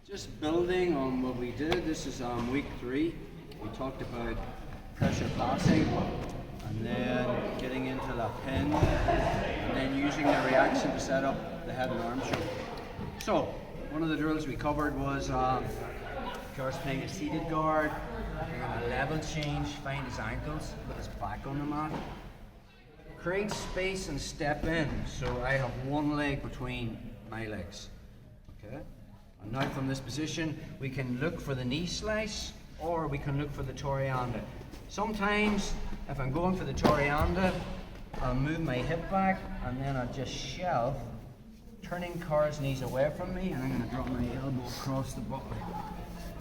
just building on what we did. This is week 3. We talked about pressure passing and then getting into the pin and then using the reaction to set up the head and arm choke. So one of the drills we covered was Car's playing a seated guard, a level change, find his ankles, put his back on the mat. Create space and step in, so I have one leg between my legs. Okay. And now from this position, we can look for the knee slice, or we can look for the Torianda. Sometimes, if I'm going for the Torianda, I'll move my hip back, and then I'll just shelf, turning Car's knees away from me, and I'm going to drop my elbow across the body.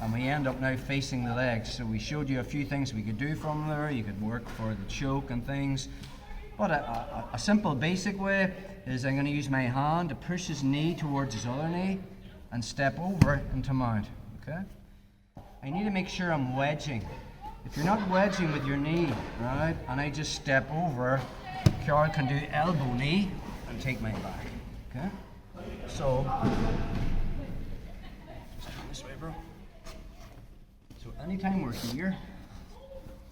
And we end up now facing the legs. So we showed you a few things we could do from there. You could work for the choke and things. But a simple basic way is I'm going to use my hand to push his knee towards his other knee and step over into mount. Okay? I need to make sure I'm wedging. If you're not wedging with your knee, right, and I just step over, Carl can do elbow knee and take my back. Okay? So, just turn this way, bro. So anytime we're here,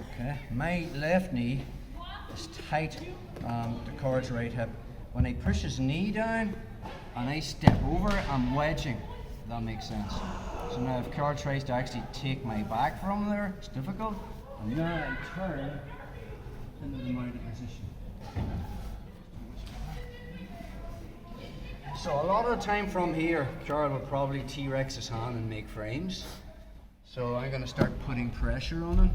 okay, my left knee is tight to Car's right hip. When I push his knee down and I step over, I'm wedging. If that makes sense. So now if Carl tries to actually take my back from there, it's difficult. And now I turn into the mounted position. So a lot of the time from here, Carl will probably T-Rex his hand and make frames. So I'm going to start putting pressure on him.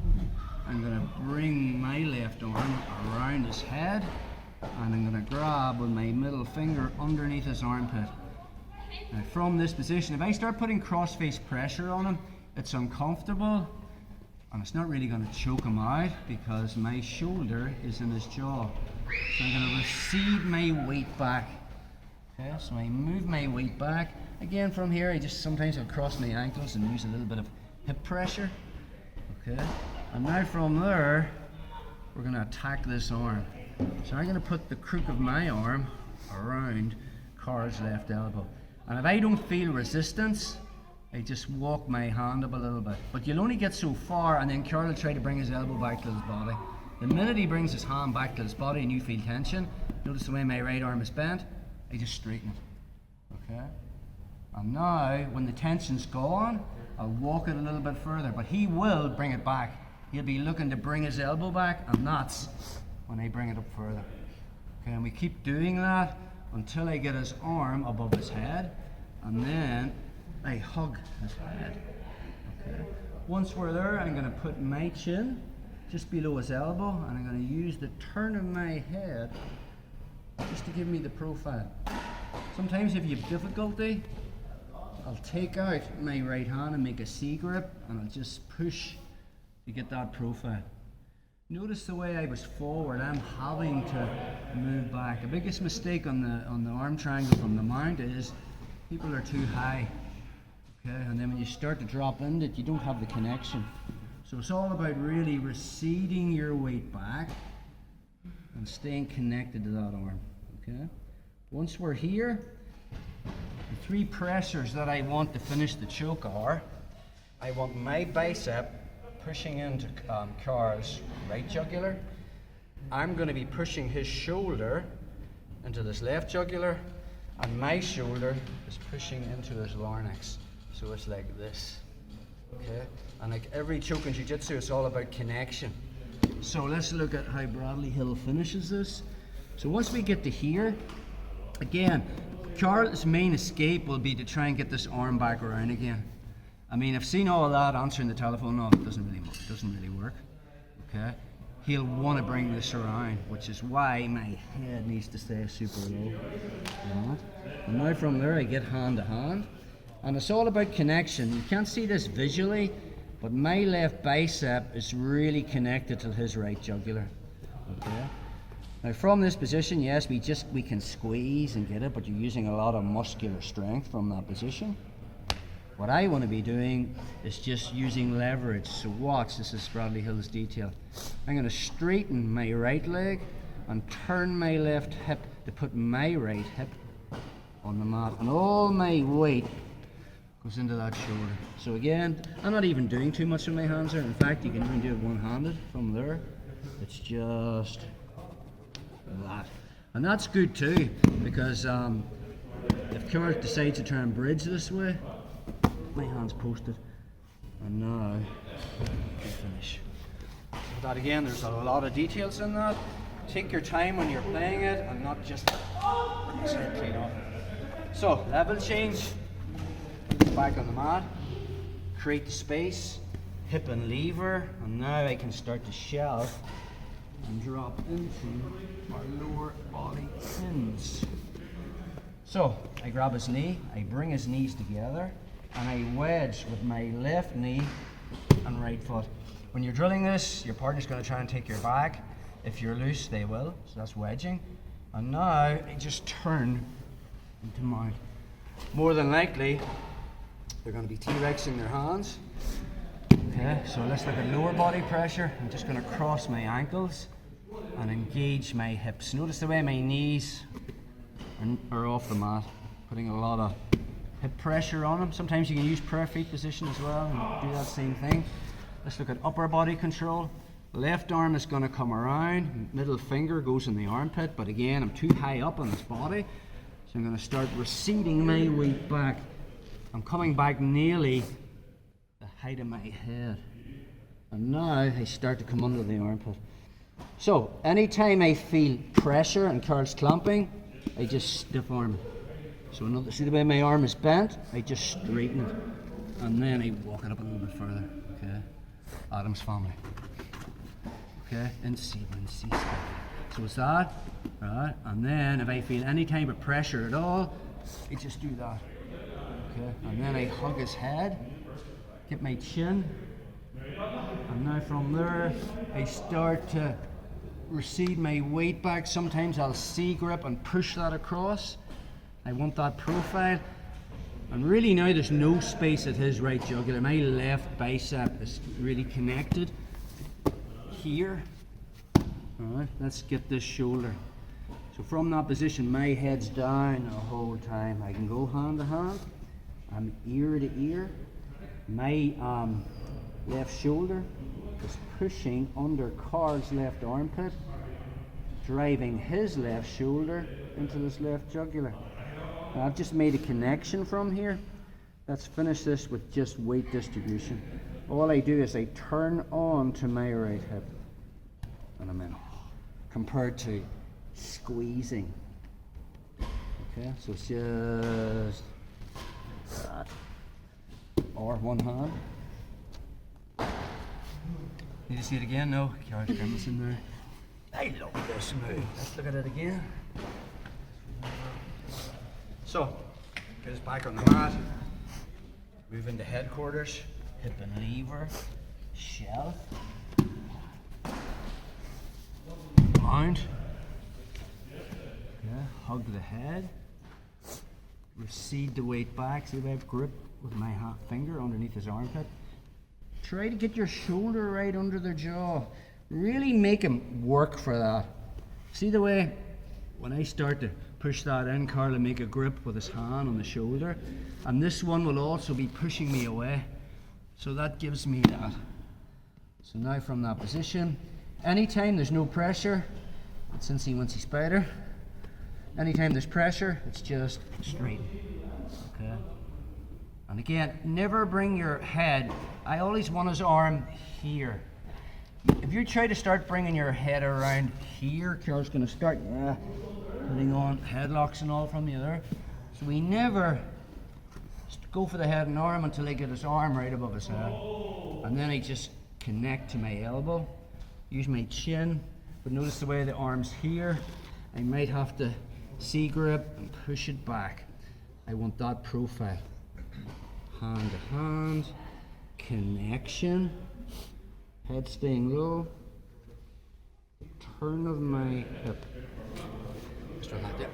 I'm going to bring my left arm around his head, and I'm going to grab with my middle finger underneath his armpit. Now from this position, if I start putting cross-face pressure on him, it's uncomfortable and it's not really going to choke him out because my shoulder is in his jaw. So I'm going to recede my weight back. Okay, so I move my weight back. Again from here, I just sometimes I'll cross my ankles and use a little bit of hip pressure. Okay, and now from there, we're going to attack this arm. So I'm going to put the crook of my arm around Car's left elbow. And if I don't feel resistance, I just walk my hand up a little bit. But you'll only get so far, and then Carl will try to bring his elbow back to his body. The minute he brings his hand back to his body and you feel tension, notice the way my right arm is bent, I just straighten it. Okay? And now, when the tension's gone, I'll walk it a little bit further, but he will bring it back. He'll be looking to bring his elbow back, and that's when I bring it up further. Okay, and we keep doing that until I get his arm above his head, and then I hug his head. Okay. Once we're there, I'm going to put my chin just below his elbow, and I'm going to use the turn of my head just to give me the profile. Sometimes if you have difficulty, I'll take out my right hand and make a C grip, and I'll just push to get that profile. Notice the way I was forward, I'm having to move back. The biggest mistake on the arm triangle from the mount is people are too high. Okay, and then when you start to drop into it, you don't have the connection. So it's all about really receding your weight back and staying connected to that arm. Okay. Once we're here, the 3 pressors that I want to finish the choke are, I want my bicep pushing into Car's right jugular. I'm going to be pushing his shoulder into this left jugular, and my shoulder is pushing into his larynx. So it's like this. Okay? And like every choke in jiu-jitsu, it's all about connection. So let's look at how Bradley Hill finishes this. So once we get to here, again, Carl's main escape will be to try and get this arm back around again. I mean, I've seen all of that answering the telephone. No, it doesn't really work. Okay? He'll want to bring this around, which is why my head needs to stay super low. Right. And now from there, I get hand to hand. And it's all about connection. You can't see this visually, but my left bicep is really connected to his right jugular. Okay? Now from this position, yes, we can squeeze and get it, but you're using a lot of muscular strength from that position. What I want to be doing is just using leverage. So watch, this is Bradley Hill's detail. I'm going to straighten my right leg and turn my left hip to put my right hip on the mat, and all my weight goes into that shoulder. So again, I'm not even doing too much with my hands there. In fact, you can even do it one-handed from there. It's just that. And that's good too, because if Carl decides to try and bridge this way, my hand's posted. And now, we finish. That again, there's a lot of details in that. Take your time when you're playing it and not just set clean off. So, level change, back on the mat, create the space, hip and lever, and now I can start to shelve and drop into our lower body pins. So, I grab his knee, I bring his knees together, and I wedge with my left knee and right foot. When you're drilling this, your partner's going to try and take your back. If you're loose, they will, so that's wedging. And now I just turn into mount. More than likely, they're going to be T-Rexing their hands. Okay, so let's look at lower body pressure. I'm just going to cross my ankles and engage my hips. Notice the way my knees are off the mat, putting a lot of hip pressure on them. Sometimes you can use prayer feet position as well and do that same thing. Let's look at upper body control. Left arm is going to come around, middle finger goes in the armpit, but again, I'm too high up on this body, so I'm going to start receding my weight back. I'm coming back nearly the height of my head. And now I start to come under the armpit. So, anytime I feel pressure and Carl's clamping, I just stiff arm it. So, see the way my arm is bent? I just straighten it. And then I walk it up a little bit further. Okay? Adam's family. Okay? In C. So it's that. Right? And then if I feel any type of pressure at all, I just do that. Okay? And then I hug his head, get my chin. And now from there, I start to recede my weight back. Sometimes I'll C-grip and push that across. I want that profile. And really now there's no space at his right jugular. My left bicep is really connected here. Alright, let's get this shoulder. So from that position, my head's down the whole time. I can go hand to hand. I'm ear to ear. My left shoulder is pushing under Carl's left armpit, driving his left shoulder into this left jugular. Now I've just made a connection from here. Let's finish this with just weight distribution. All I do is I turn on to my right hip and I'm in, compared to squeezing. Okay, so it's just that. Or one hand. Need to see it again? No, Carl's grimace in there. I love this move. Let's look at it again. So, get us back on the mat. Move into headquarters. Hip and lever. Shelf. Mount. Yeah, hug the head. Recede the weight back. See if I have grip with my finger underneath his armpit. Try to get your shoulder right under the jaw. Really make him work for that. See the way when I start to push that in, Carl will make a grip with his hand on the shoulder, and this one will also be pushing me away. So that gives me that. So now from that position, anytime there's no pressure, it's Cincy Wincy Spider. Anytime there's pressure, it's just straight. Okay. And again, never bring your head. I always want his arm here. If you try to start bringing your head around here, Carl's going to start putting on headlocks and all from the other. So we never go for the head and arm until I get his arm right above his head. And then I just connect to my elbow, use my chin, but notice the way the arm's here. I might have to C-grip and push it back. I want that profile. Hand to hand, connection, head staying low, turn of my hip. Just like that.